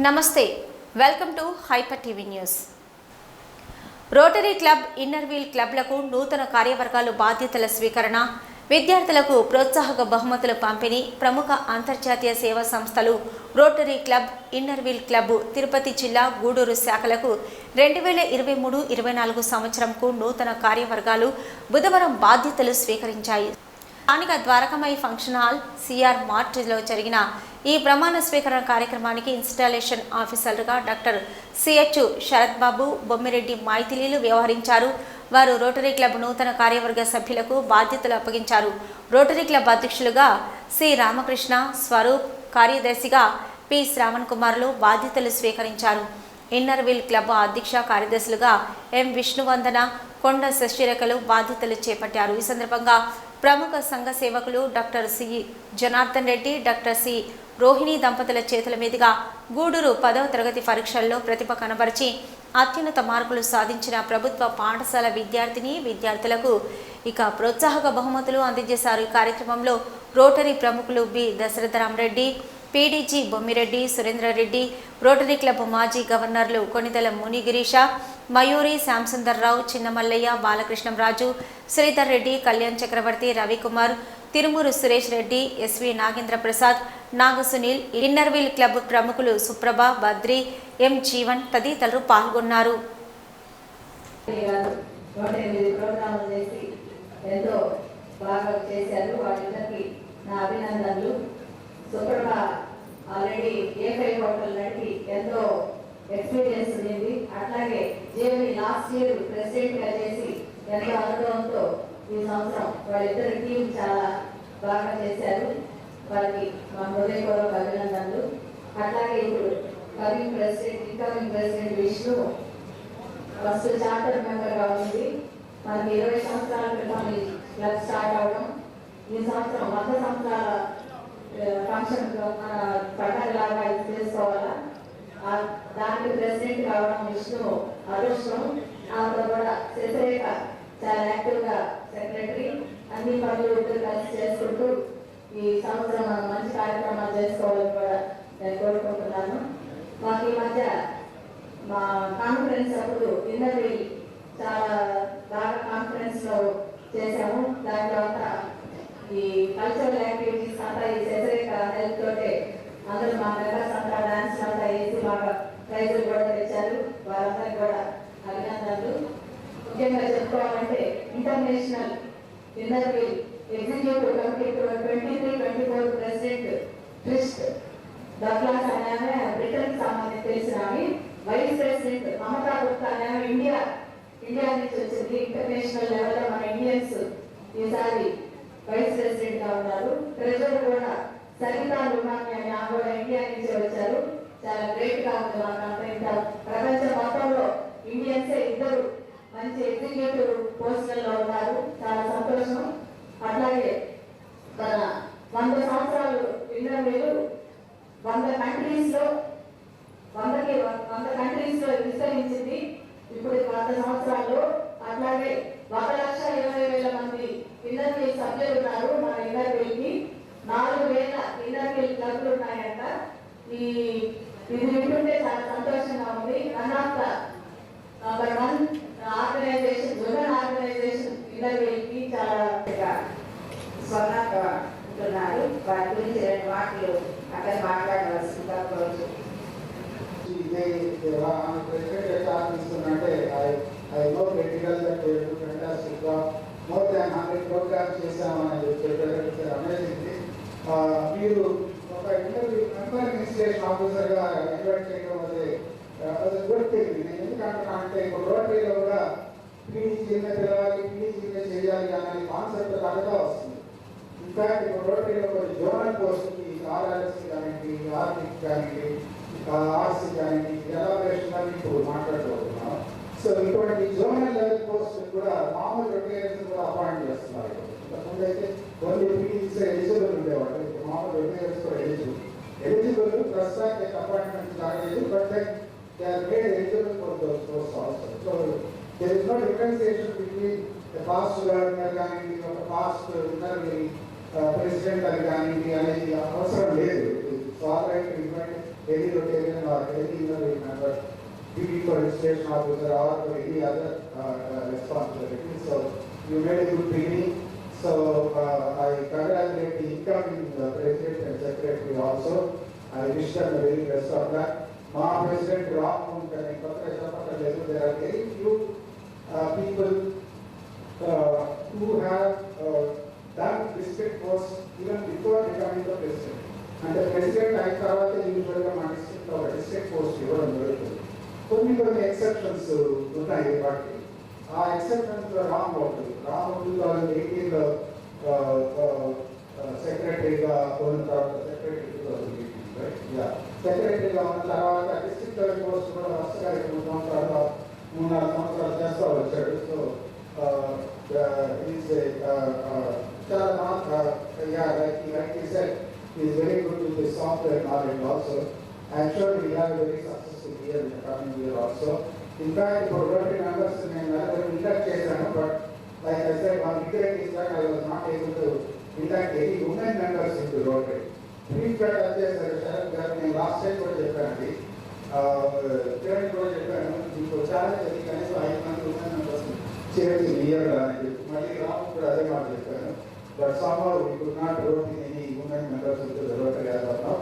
నమస్తే, welcome to hyper TV news. Rotary club, inner wheel క్లబ్లకు నూతన కార్యవర్గాలు బాధ్యతల స్వీకరణ, విద్యార్థులకు ప్రోత్సాహక బహుమతుల పంపిణీ. ప్రముఖ అంతర్జాతీయ సేవా సంస్థలు Rotary club, inner wheel club Tirupati జిల్లా గూడూరు శాఖలకు 2023-24 సంవత్సరంకు నూతన కార్యవర్గాలు బుధవారం బాధ్యతలు స్వీకరించాయి. స్థానిక ద్వారకామాయి ఫంక్షన్ హాల్ సిఆర్ మార్ట్లో జరిగిన ఈ ప్రమాణ స్వీకరణ కార్యక్రమానికి ఇన్స్టాలేషన్ ఆఫీసర్గా డాక్టర్ సిహెచ్ శరత్ బాబు, బొమ్మిరెడ్డి మైథిలీలు వ్యవహరించారు. వారు రోటరీ క్లబ్ నూతన కార్యవర్గ సభ్యులకు బాధ్యతలు అప్పగించారు. రోటరీ క్లబ్ అధ్యక్షులుగా సి రామకృష్ణ స్వరూప్, కార్యదర్శిగా పి శ్రావణ్ కుమార్లు బాధ్యతలు స్వీకరించారు. ఇన్నర్ వీల్ క్లబ్ అధ్యక్ష కార్యదర్శులుగా ఎం విష్ణువందన, కొండ శశిరేఖలు బాధ్యతలు చేపట్టారు. ఈ సందర్భంగా ప్రముఖ సంఘ సేవకులు doctor C Janardhan Reddy, doctor C Rohini దంపతుల చేతుల మీదుగా గూడూరు 10వ తరగతి పరీక్షల్లో ప్రతిభ కనబరిచి అత్యున్నత మార్కులు సాధించిన ప్రభుత్వ పాఠశాల విద్యార్థులకు ప్రోత్సాహక బహుమతులు అందజేశారు. ఈ కార్యక్రమంలో రోటరీ ప్రముఖులు B Dasaratharamareddy, PDG Bommireddy Surendrareddy, Rotary club మాజీ గవర్నర్లు Konidela Munigirisha, Mayuri, Shyamsundarrao, Chinnamallaiah, Balakrishnamraju, Sridhar Reddy, Kalyan Chakravarthi, Ravikumar, Tirumuru Suresh Reddy, SV Nagendra Prasad, Nagasunil, inner wheel club ప్రముఖులు సుప్రభ, బద్రి, ఎం జీవన్ తదితరులు పాల్గొన్నారు. సుప్రభ ఆల్రెడీ ఏకై హోటల్ నడిపి ఎంతో ఎక్స్పీరియన్స్ ఉంది. అట్లాగే జేవి లాస్ట్ ఇయర్ ప్రెసిడెంట్ గా చేసి ఎంతో అనుభవంతో ఈ సంవత్సరం వాళ్ళిద్దరు టీం చాలా బాగా చేశారు. వాళ్ళకి మా హృదయపూర్వక అభినందనలు. అట్లాగే ఇప్పుడు incoming president Vishnu first charter member గా ఉంది. మనకి 20 సంవత్సరాల క్రితం ఈ క్లబ్ స్టార్ట్ అవడం, ఈ సంవత్సరం 100 సంవత్సరాల ఫంక్షన్ పండగలాగా చేసుకోవాలా, దానికి ప్రెసిడెంట్ కావడం విష్ణు అదృష్టం. ఆమెతో కూడా శశిరేఖ చాలా యాక్టివ్ గా సెక్రటరీ, అన్ని పనులు ఇద్దరు కలిసి చేసుకుంటూ ఈ సంవత్సరం మనం మంచి కార్యక్రమాలు చేసుకోవాలని కూడా నేను కోరుకుంటున్నాను. మాకు ఈ మధ్య మా కాన్ఫరెన్స్ అప్పుడు ఇన్నర్ వీల్ చాలా బాగా కాన్ఫరెన్స్ లో చేసాము. దాని తర్వాత ఈ కల్చరల్ యాక్టివిటీస్ అంతా ఈ శశిరేఖ హెల్ప్ తోటే అందరూ మా మెంబర్స్ అంతా డాన్స్ అంతా వేసి బాగా ప్రైజులు కూడా తెచ్చారు. వారందరికీ కూడా అభినందనలు. ముఖ్యంగా చెప్పుకోవాలంటే international inner wheel executive committee 23-24 president Trist Douglas అనే బ్రిటన్ సంబంధించి తెలిసిన వైస్ ప్రెసిడెంట్ మమతా గుప్తా అనే ఇండియా నుంచి వచ్చింది. ఇంటర్నేషనల్ లెవెల్లో మన ఇండియన్స్ ఈసారి వైస్ ప్రెసిడెంట్ గా ఉన్నారు. ట్రెజరర్ కూడా సరితా రుమాని అని కూడా ఇండియా నుంచి వచ్చారు. చాలా గ్రేట్ గా ఉంది. మాకంతా ఇంకా ప్రపంచ మొత్తంలో ఇండియన్సే ఇద్దరు మంచి ఎగ్జిక్యూటివ్ పోస్టులలో ఉన్నారు. చాలా సంతోషం. అట్లాగే మన 100 సంవత్సరాలు ఇన్నర్ వీల్ 100 కంట్రీస్ లో విస్తరించింది. ఇప్పుడు 100 సంవత్సరాల్లో అట్లాగే 1,20,000 మంది ఇన్నర్ వీల్ సభ్యులు ఉన్నారు. మన ఇన్నర్ వీల్ కి 4,000 ఇన్నర్ వీల్ క్లబ్లు ఉన్నాయంట. ఇది వింటుంటే చాలా సంతోషంగా ఉంది. One of the number 1 organization, women organization inner wheel కి చాలా స్వర్ణంగా ఉంటున్నారు. వారి గురించి 2 మాటలు అక్కడ మాట్లాడవలసిందిగా కోరుతూ I know critical that they do fantastic job. More than 100 programs చేశామని చెప్పారు. అమేజింగ్. మీరు ఒక మెంబర్ ఇన్స్టిట్యూషన్ ఆఫీసర్గా ఇన్వైట్ చేయడం అది గుడ్ థింగ్. నేను ఎందుకంటున్నా అంటే ఇప్పుడు రోటరీలో కూడా పీడీజీనే పిలవాలి, పీడీజీనే చేయాలి అనే కాన్సెప్ట్ కలగా వస్తుంది. ఇన్ఫాక్ట్ ఇప్పుడు రోటరీలో కొన్ని జోనల్ పోస్ట్కి ఆర్ఆర్ఎస్సీ కానివ్వండి, ఆర్మిక్ కానివ్వండి, ఆర్సీ కానివ్వండి, ఎలాబరేషన్ కానీ ఇప్పుడు మాట్లాడుకుంటున్నాం. సో ఇటువంటి జోనల్ లెవెల్ పోస్ట్ కూడా మామూలు రిటైర్స్ కూడా అపాయింట్ చేస్తున్నారు. ఇంతకుముందు అయితే ఓన్లీ పీడీసీ ఎలిజిబుల్ ఉండేవాళ్ళు. ఇప్పుడు మామూలు రిటైర్స్ కూడా ఎలిజిబుల్ ప్రస్తుతానికి అపాయింట్మెంట్ కాలేదు. But they are made eligible for those post also. So there is no differentiation between the past governor కానివ్వండి, ఒక పాస్ట్ ఇన్నర్ ప్రెసిడెంట్ అని కానివ్వండి అనేది అవసరం లేదు. So already any Rotarian or any innovative member, be it for registration officer or for any other responsibility. So you made a good beginning. So I congratulate the incoming president and secretary also. I wish them the very best of luck. My president Ram, there are very few people who have done district posts even before becoming the president. And the president I thought usually my district post కొన్ని exceptions ఉన్నాయి వాటికి. ఆ exceptions Ram ఒకటి 2018లో సెక్రటరీగా ఉన్న తర్వాత సెక్రటరీగా ఉన్న తర్వాత డిస్ట్రిక్ట్ లెవెల్ పోస్ట్ కూడా వరుసగా 3 సంవత్సరాలు 3-4 సంవత్సరాలు చేస్తూ వచ్చాడు. సో చాలా is very good with the software knowledge also. I am sure we will have a very successful year in the coming year also. In fact, for Rotary members, I never induct but like I said, one regret is that I was not able to induct any women members into Rotary. Please try to understand that last time was a family. Current project, people challenge the kind of 5 months women members chair the year. But somehow we could not vote in any women members into the Rotary as of now.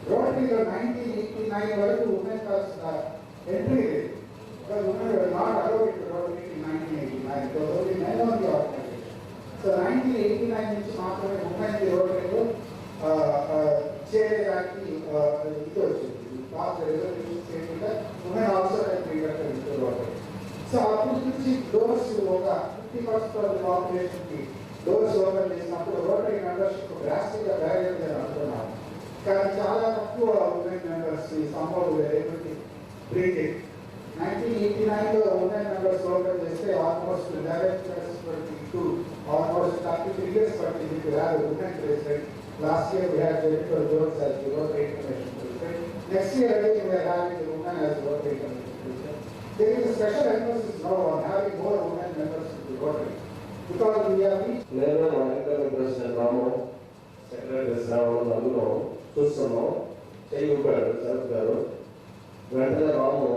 Rotary in 1989 where women was entry rate. Because women were not allowed into Rotary in 1989. It was only men on the organization. So 1989 నుంచి మాత్రమే women in Rotary చేయడానికి ఇది వచ్చింది. Last resolution stated that women also can be inducted into Rotary. So అప్పటి నుంచి doors ఒక 50% of the population కి doors open చేసినప్పుడు రోటరీ మెంబర్షిప్ డ్రాస్టిక్గా బ్యారియర్ అనుకున్నాం. కానీ చాలా తక్కువ ఉమెన్ మెంబర్స్ ఈ సంభవం బ్రింగ్ ఇట్. 1989లో ఉమెన్ మెంబర్స్ ఓపెన్ చేస్తే ఆల్మోస్ట్ 11+22 ఆల్మోస్ట్ 33 years పట్టింది to have women president. Last year we had Jennifer Jones as the Rotary International President. Next year again we are having the women as Rotary International President. There is a special emphasis now on having more women members in the Rotary. Because we are నేను మా interview president రాము secretary రావడం అందులో చూస్తున్నాం చేయగలిగాడు శరత్ గారు. వెంటనే రాము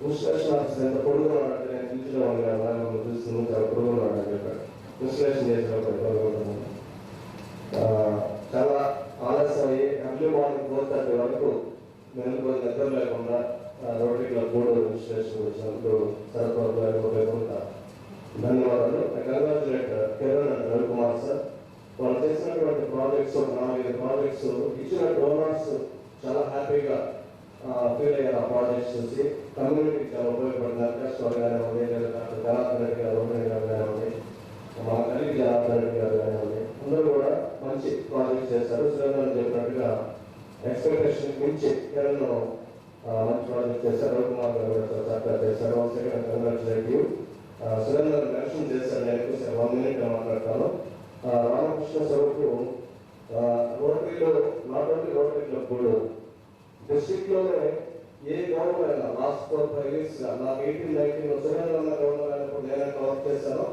institution officer ఎంత పొడుగున్నాడు నేను పిలిచేవాడిని కదా చూస్తున్నాను చాలా పొడుగున్నాడు అని చెప్పాడు. ఇన్స్టిట్యూషన్ చేసినప్పుడు చాలా ఆలస్యం అయ్యి ఎర్లీ మార్నింగ్ 4:30 వరకు నేను నిద్ర లేకుండా రోటరీ క్లబ్ బోర్డు ఇన్స్టిట్యూషన్ వచ్చినప్పుడు శరత్ బాబు గారు ధన్యవాదాలు. Congratulate Kiran and Ravikumar sir. వాళ్ళు చేసినటువంటి ప్రాజెక్ట్స్ 4-5 ప్రాజెక్ట్స్ ఇచ్చిన డోనర్స్ చాలా హ్యాపీగా ఫీల్ అయ్యారు. ఆ ప్రాజెక్ట్స్ చూసి కమ్యూనిటీకి చాలా ఉపయోగపడింది. అర్కస్ట్ వాళ్ళు కానివ్వండి, డాక్టర్ జనార్దన్ రెడ్డి గారు కానివ్వండి, మా కలిగి జనార్దన్ రెడ్డి గారు కానివ్వండి, అందరూ కూడా మంచి ప్రాజెక్ట్స్ చేశారు. సురేంద్రన్ చెప్పినట్టుగా ఎక్స్పెక్టేషన్ మించి కిరణ్ మంచి ప్రాజెక్ట్ చేశారు. రవికుమార్ గారు కూడా చాలా చక్కగా చేశారు. సెకండ్ కంగ్రాచులేటివ్. సురేంద్ర మెన్షన్ చేశారు, నేను 1 minute మాట్లాడతాను. రామకృష్ణ స్వరూపు రోటరీలో not only Rotary club board డిస్ట్రిక్ట్లోనే ఏ గవర్నర్ అయినా లాస్ట్ 4-5 years నాకు 18-19 సురేంద్ర గవర్నర్ అయినప్పుడు నేను ఎంత వర్క్ చేశాను,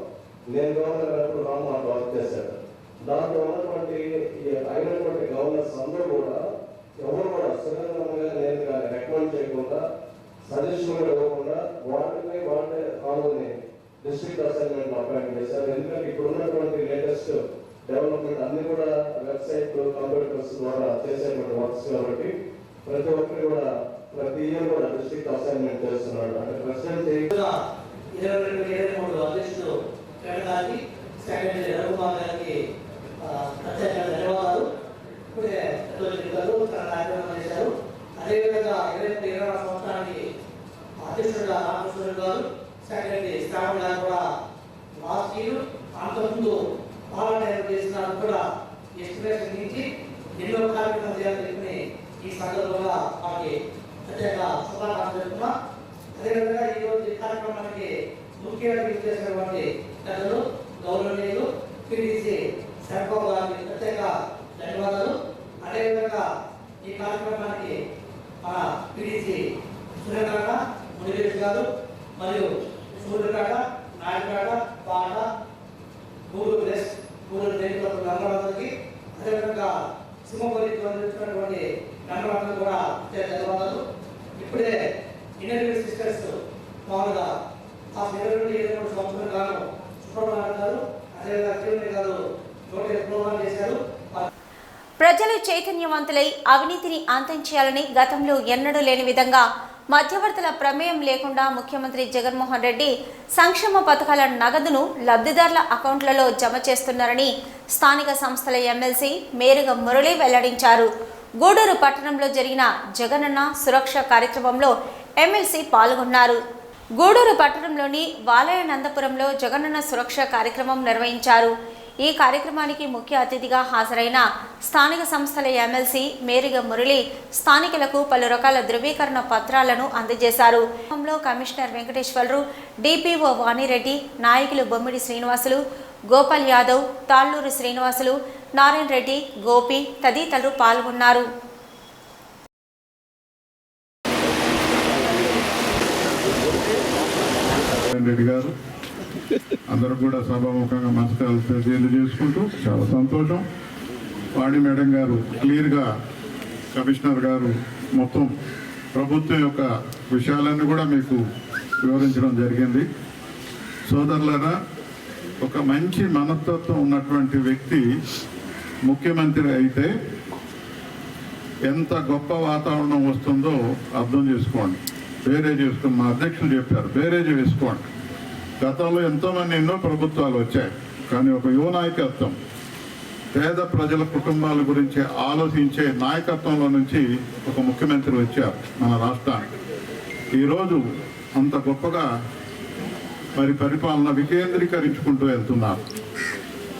నేను గవర్నర్ అయినప్పుడు రాము అట్లా వర్క్ చేశాడు. దాంట్లో అయినటువంటి గవర్నర్స్ అందరూ కూడా ఎవరు కూడా సురేంద్ర నేను కానీ రికమెండ్ చేయకుండా సజెషన్ కూడా ఇవ్వకుండా వాళ్ళని వాళ్ళే రాముని డిస్ట్రిక్ట్ అసైన్మెంట్ అపాయింట్ చేశారు. ఎందుకంటే ఇప్పుడు ఉన్నటువంటి లేటెస్ట్ డెవలప్మెంట్ అన్ని కూడా వెబ్సైట్ కంప్యూటర్స్ ద్వారా చేసేటువంటి వర్క్స్ కాబట్టి ప్రతి ఒక్కరు కూడా ప్రతి ఇయర్ కూడా డిస్ట్రిక్ట్ అసైన్మెంట్ చేస్తున్నాడు. అంటే ప్రెసిడెంట్ 22-23 అధ్యక్షుడు గారికి సెక్రటరీ రఘుమార్ గారికి ప్రత్యేక ధన్యవాదాలు. ఇప్పుడే కార్యక్రమం చేశారు. అదేవిధంగా 2021 సంవత్సరానికి అధ్యక్షుడుగా రామకృష్ణ గారు, సెక్రటరీ శ్రావణ్ గారు కూడా లాస్ట్ ఇయర్ అంతకుముందు వాలంటీర్ చేసినారు కూడా ఎస్టిమేషన్ నుంచి ఎన్నో కార్యక్రమాలు చేయాలని ఈ సందర్భంగా వారికి ప్రత్యేక శుభాకాంక్షలు చెప్తున్నా. అదేవిధంగా ఈరోజు ఈ కార్యక్రమానికి ముఖ్య అతిథి చేసినటువంటి పెద్దలు గౌరవనీయులు పిడిసి శంకర్ గారికి ప్రత్యేక ధన్యవాదాలు. అదేవిధంగా ఈ కార్యక్రమానికి మన పిడిసి సురేంద్ర మునిరేష్ గారు మరియు సూర్యపేట, నాయుడుపేట, పాట, గూడూరు వెస్ట్, గూడూరు రైతులకు ధన్యవాదాలకి, అదేవిధంగా సింహపల్లికి అందించినటువంటి మెంబర్లందరూ కూడా ధన్యవాదాలు. ఇప్పుడే ఇంటర్వ్యూ సిస్టర్స్ మామూలుగా ఆ 23 సంవత్సరాల కాలం సుబ్రహ్మణ్యం గారు అదేవిధంగా కిరణ్ గారు ప్రోగ్రాం చేశారు. ప్రజలు చైతన్యవంతులై అవినీతిని అంతం చేయాలని గతంలో ఎన్నడూ లేని విధంగా మధ్యవర్తుల ప్రమేయం లేకుండా ముఖ్యమంత్రి జగన్మోహన్ రెడ్డి సంక్షేమ పథకాల నగదును లబ్ధిదారుల అకౌంట్లలో జమ చేస్తున్నారని స్థానిక సంస్థల ఎమ్మెల్సీ మేరుగ మురళి వెల్లడించారు. గూడూరు పట్టణంలో జరిగిన జగనన్న సురక్ష కార్యక్రమంలో ఎమ్మెల్సీ పాల్గొన్నారు. గూడూరు పట్టణంలోని వాలయనందపురంలో జగనన్న సురక్ష కార్యక్రమం నిర్వహించారు. ఈ కార్యక్రమానికి ముఖ్య అతిథిగా హాజరైన స్థానిక సంస్థల ఎమ్మెల్సీ మేరుగ మురళి స్థానికులకు పలు రకాల ధృవీకరణ పత్రాలను అందజేశారు. కమిషనర్ వెంకటేశ్వరరావు, డిపిఓ వాణిరెడ్డి, నాయకులు బొమ్మిడి శ్రీనివాసులు, గోపాల్ యాదవ్, తాళ్లూరు శ్రీనివాసులు, నారాయణ రెడ్డి, గోపి తదితరులు పాల్గొన్నారు. రెడ్డి గారు అందరూ కూడా సభాముఖంగా నమస్కారాలు తెలియజేసుకుంటూ చాలా సంతోషం. వాణి మేడం గారు క్లియర్గా కమిషనర్ గారు మొత్తం ప్రభుత్వం యొక్క విషయాలన్నీ కూడా మీకు వివరించడం జరిగింది. సోదరులారా, ఒక మంచి మనస్తత్వం ఉన్నటువంటి వ్యక్తి ముఖ్యమంత్రి అయితే ఎంత గొప్ప వాతావరణం వస్తుందో అర్థం చేసుకోండి. బేరేజ్ వేసుకుని మా అధ్యక్షులు చెప్పారు, బేరేజ్ వేసుకోండి. గతంలో ఎంతోమంది ఎన్నో ప్రభుత్వాలు వచ్చాయి, కానీ ఒక యువ నాయకత్వం, పేద ప్రజల కుటుంబాల గురించి ఆలోచించే నాయకత్వంలో నుంచి ఒక ముఖ్యమంత్రి వచ్చారు మన రాష్ట్రానికి. ఈరోజు అంత గొప్పగా మరి పరిపాలన వికేంద్రీకరించుకుంటూ వెళ్తున్నారు.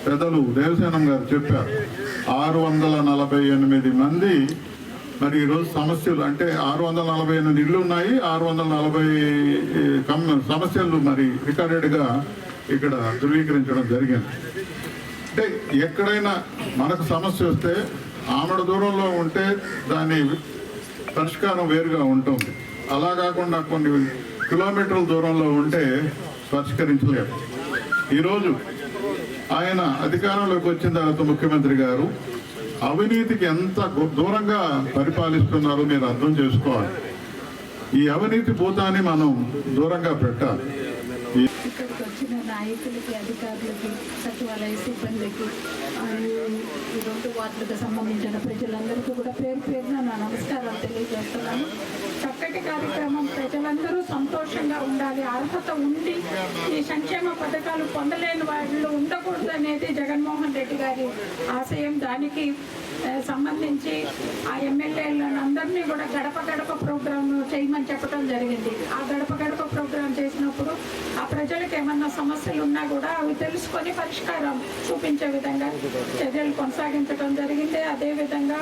పెద్దలు దేవసేనం గారు చెప్పారు, 648 మంది మరి ఈరోజు సమస్యలు అంటే 648 ఇళ్ళు ఉన్నాయి, 640 సమస్యలు మరి రికార్డెడ్గా ఇక్కడ ధృవీకరించడం జరిగింది. అంటే ఎక్కడైనా మనకు సమస్య వస్తే ఆమడ దూరంలో ఉంటే దాని పరిష్కారం వేరుగా ఉంటుంది. అలా కాకుండా కొన్ని కిలోమీటర్ల దూరంలో ఉంటే పరిష్కరించలేము. ఈరోజు ఆయన అధికారంలోకి వచ్చిన తర్వాత ముఖ్యమంత్రి గారు అవినీతికి ఎంత దూరంగా పరిపాలిస్తున్నారో మీరు అర్థం చేసుకోవాలి. ఈ అవినీతి భూతాన్ని మనం దూరంగా పెట్టాలి. ఇక్కడికి వచ్చిన నాయకులకి, అధికారులకి, సచివాలయ సిబ్బందికి, ఈ 2 వార్డులకు సంబంధించిన ప్రజలందరికీ కూడా పేరు పేరున నా నమస్కారాలు తెలియజేస్తున్నాను. చక్కటి కార్యక్రమం, ప్రజలందరూ సంతోషంగా ఉండాలి. అర్హత ఉండి ఈ సంక్షేమ పథకాలు పొందలేని వాళ్ళు ఉండకూడదు అనేది జగన్మోహన్ రెడ్డి గారి ఆశయం. దానికి సంబంధించి ఆ ఎమ్మెల్యేలందరినీ కూడా గడప గడప ప్రోగ్రామ్ చేయమని చెప్పడం జరిగింది. ఆ గడప గడప ప్రోగ్రాం చేసినప్పుడు ఆ ప్రజలకు ఏమన్నా సమస్యలు ఉన్నా కూడా అవి తెలుసుకొని పరిష్కారం చూపించే విధంగా చర్యలు కొనసాగించడం జరిగింది. అదేవిధంగా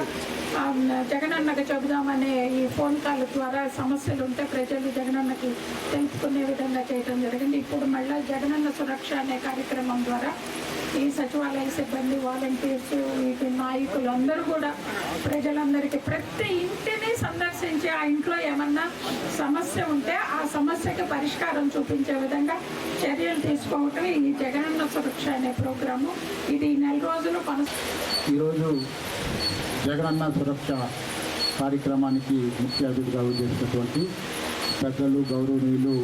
జగనన్నకు చెబుదామనే ఈ ఫోన్ కాల్ ద్వారా సమస్యలు ఉంటే ప్రజలు జగనన్నకి తెలుపుకునే విధంగా చేయడం జరిగింది. ఇప్పుడు మళ్ళీ జగనన్న సురక్ష అనే కార్యక్రమం ద్వారా ఈ సచివాలయ సిబ్బంది, వాలంటీర్స్, వీటి నాయకులు అందరూ కూడా ప్రజలందరికీ ప్రతి ఇంటిని సందర్శించి ఆ ఇంట్లో ఏమన్నా సమస్య ఉంటే ఆ సమస్యకి పరిష్కారం చూపించే విధంగా చర్యలు తీసుకోవటం ఈ జగనన్న సురక్ష అనే ప్రోగ్రాము. ఇది 4 రోజులు ఈరోజు జగనన్న సురక్ష కార్యక్రమానికి ముఖ్య అతిథిగా చేసినటువంటి పెద్దలు, గౌరవనీయులు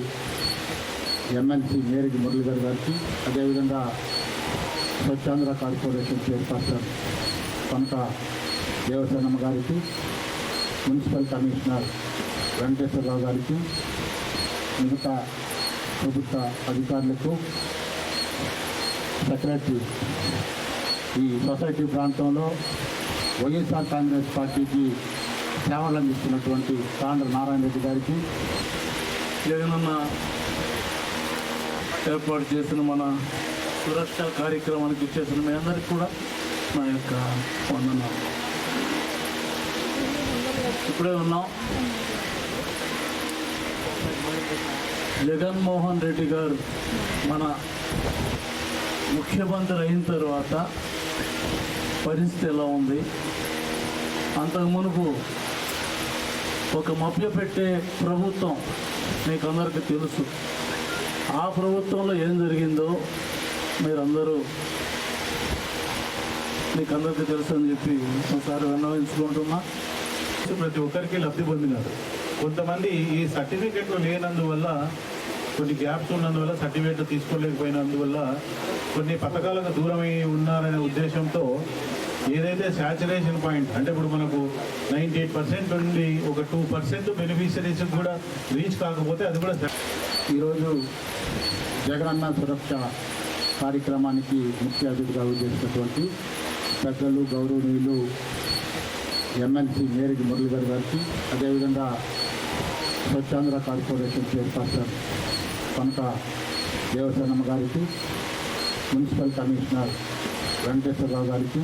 ఎమ్మెల్సీ మేరుగ మురళి గారికి, అదేవిధంగా స్వచ్ఛాంధ్ర కార్పొరేషన్ చైర్పర్సన్ కనక దేవసేనమ్మ గారికి, మున్సిపల్ కమిషనర్ వెంకటేశ్వరరావు గారికి, మిగతా ప్రభుత్వ అధికారులకు, సెక్రటరీ, ఈ సొసైటీ ప్రాంతంలో వైఎస్ఆర్ కాంగ్రెస్ పార్టీకి సేవలు అందిస్తున్నటువంటి కాండ్ర నారాయణ రెడ్డి గారికి, జగనన్న ఏర్పాటు చేసిన మన సురక్ష కార్యక్రమానికి ఇచ్చేసిన మీ అందరికీ కూడా నా యొక్క వందనాలు. ఇప్పుడే ఉన్నాం, జగన్మోహన్ రెడ్డి గారు మన ముఖ్యమంత్రి అయిన తర్వాత పరిస్థితి ఎలా ఉంది, అంతకు మునుపు ఒక మభ్యపెట్టే ప్రభుత్వం మీకు అందరికీ తెలుసు. ఆ ప్రభుత్వంలో ఏం జరిగిందో మీరందరూ మీకు అందరికీ తెలుసు అని చెప్పి ఒకసారి విన్నవించుకుంటున్నా. ప్రతి ఒక్కరికి లబ్ధి పొందినారు. కొంతమంది ఈ సర్టిఫికెట్లు లేనందువల్ల, కొన్ని గ్యాప్స్ ఉన్నందువల్ల, సర్టిఫికెట్లు తీసుకోలేకపోయినందువల్ల కొన్ని పథకాలకు దూరమై ఉన్నారనే ఉద్దేశంతో ఏదైతే శాచురేషన్ పాయింట్ అంటే ఇప్పుడు మనకు 98% నుండి ఒక 2% బెనిఫిషరీస్ కూడా రీచ్ కాకపోతే అది కూడా ఈరోజు జగనన్న సురక్ష కార్యక్రమానికి ముఖ్య అతిథిగా చేసినటువంటి పెద్దలు గౌరవనీయులు ఎమ్మెల్సీ మేరెడ్డి మురళీధర్ గారికి, అదేవిధంగా స్వచ్ఛాంధ్ర కార్పొరేషన్ చైర్పర్సన్ కనక దేవసేనమ్మ గారికి, మున్సిపల్ కమిషనర్ వెంకటేశ్వరరావు గారికి.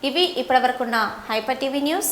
ఇవి ఇప్పటివరకున్న హైపర్ టీవీ న్యూస్.